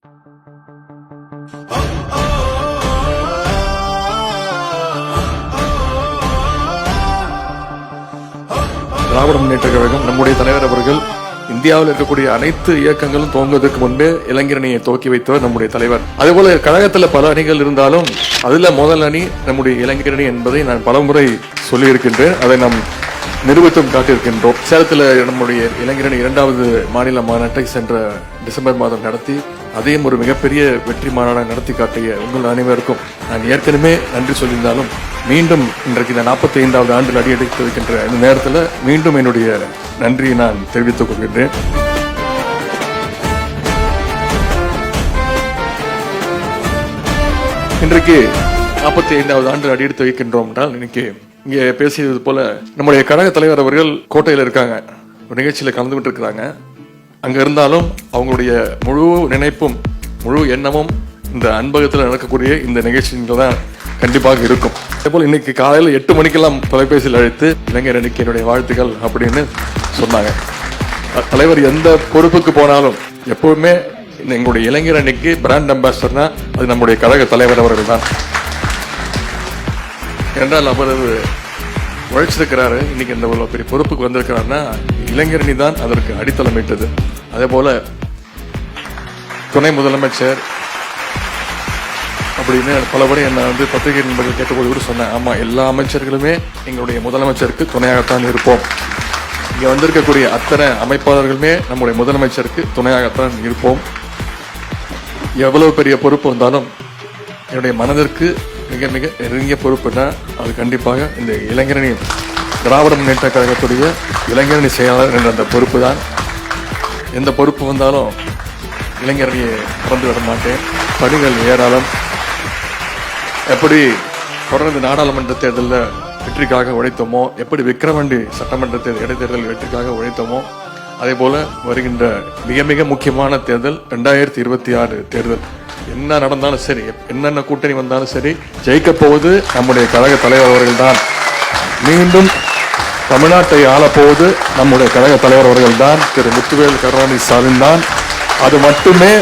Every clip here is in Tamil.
திராவிட முன்னேற்ற கழகம் நம்முடைய தலைவர் அவர்கள் இந்தியாவில் இருக்கக்கூடிய அனைத்து இயக்கங்களும் துவங்குவதற்கு முன்பே இளைஞரணியை துவக்கி வைத்தவர் நம்முடைய தலைவர். அதேபோல கழகத்துல பல அணிகள் இருந்தாலும் அதுல முதல் அணி நம்முடைய இளைஞரணி என்பதை நான் பலமுறை சொல்லியிருக்கின்றேன். அதை நாம் நிரூபித்தும் காட்டியிருக்கின்றோம். சேலத்தில் நம்முடைய இளைஞரணி 2வது மாநில மாநாட்டை சென்ற டிசம்பர் மாதம் நடத்தி அதையும் ஒரு மிகப்பெரிய வெற்றி மாநாடு நடத்தி காட்டிய உங்கள் அனைவருக்கும் நான் ஏற்கனவே நன்றி சொல்லியிருந்தாலும் மீண்டும் இன்றைக்கு இந்த 45வது ஆண்டில் அடியெடுத்து வைக்கின்ற இந்த நேரத்தில் மீண்டும் என்னுடைய நன்றியை நான் தெரிவித்துக் கொள்கின்றேன். இன்றைக்கு 45வது ஆண்டு அடியெடுத்து வைக்கின்றோம் என்றால் இன்னைக்கு இங்கே பேசியது போல நம்முடைய கழக தலைவர் அவர்கள் கோட்டையில் இருக்காங்க, ஒரு நிகழ்ச்சியில் கலந்துகிட்டு இருக்கிறாங்க. அங்க இருந்தாலும் அவங்களுடைய முழு நினைப்பும் முழு எண்ணமும் இந்த அன்பகத்தில் நடக்கக்கூடிய இந்த நிகழ்ச்சிகள் தான் கண்டிப்பாக இருக்கும். அதேபோல் இன்னைக்கு காலையில் 8 மணிக்கெல்லாம் தொலைபேசியில் அழைத்து இளைஞரணிக்கு என்னுடைய வாழ்த்துக்கள் அப்படின்னு சொன்னாங்க. தலைவர் எந்த பொறுப்புக்கு போனாலும் எப்பவுமே எங்களுடைய இளைஞரணிக்கு பிராண்ட் அம்பாசிடர்னா அது நம்முடைய கழக தலைவர் அவர்கள் தான். என்றால் அவர் உழைச்சிருக்கிறாரு. இன்னைக்கு இந்த ஒரு பெரிய பொறுப்புக்கு வந்திருக்கிறாருன்னா இளைஞரணி தான் அதற்கு அடித்தளமிட்டது. அதே போல துணை முதலமைச்சர் அப்படின்னு பலபடி என்ன பத்திரிகை நண்பர்கள் கேட்டபோது கூட சொன்னேன். ஆமா, எல்லா அமைச்சர்களுமே எங்களுடைய முதலமைச்சருக்கு துணையாகத்தான் இருப்போம். இங்க வந்திருக்கக்கூடிய அத்தனை அமைப்பாளர்களுமே நம்முடைய முதலமைச்சருக்கு துணையாகத்தான் இருப்போம். எவ்வளவு பெரிய பொறுப்பு வந்தாலும் என்னுடைய மனதிற்கு மிக மிக நெருங்கிய பொறுப்புனா அது கண்டிப்பாக இந்த இளைஞரணி திராவிட முன்னேற்ற கழகத்துடைய இளைஞரணி செயலாளர் என்ற அந்த பொறுப்பு தான். எந்த பொறுப்பு வந்தாலும் இளைஞரணியை மறந்து விட மாட்டேன். பணிகள் ஏராளம். எப்படி தொடர்ந்து நாடாளுமன்ற தேர்தலில் வெற்றிக்காக உழைத்தோமோ, எப்படி விக்கிரவாண்டி சட்டமன்ற இடைத்தேர்தல் வெற்றிக்காக உழைத்தோமோ, அதே போல வருகின்ற மிக மிக முக்கியமான தேர்தல் 2026 தேர்தல் என்ன நடந்தாலும் சரி, என்னென்ன கூட்டணி வந்தாலும் சரி, ஜெயிக்க போவது நம்முடைய கழக தலைவர் அவர்கள் தான். மீண்டும் தமிழ்நாட்டை ஆளப்போவது நம்முடைய கழக தலைவர் அவர்கள் தான், திரு முத்துவேல் கருணாநிதி ஸ்டாலின் தான். அது மட்டுமே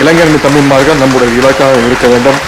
இளைஞரணி தமிழ்மார்கள் நம்முடைய இலக்காக இருக்க வேண்டும்.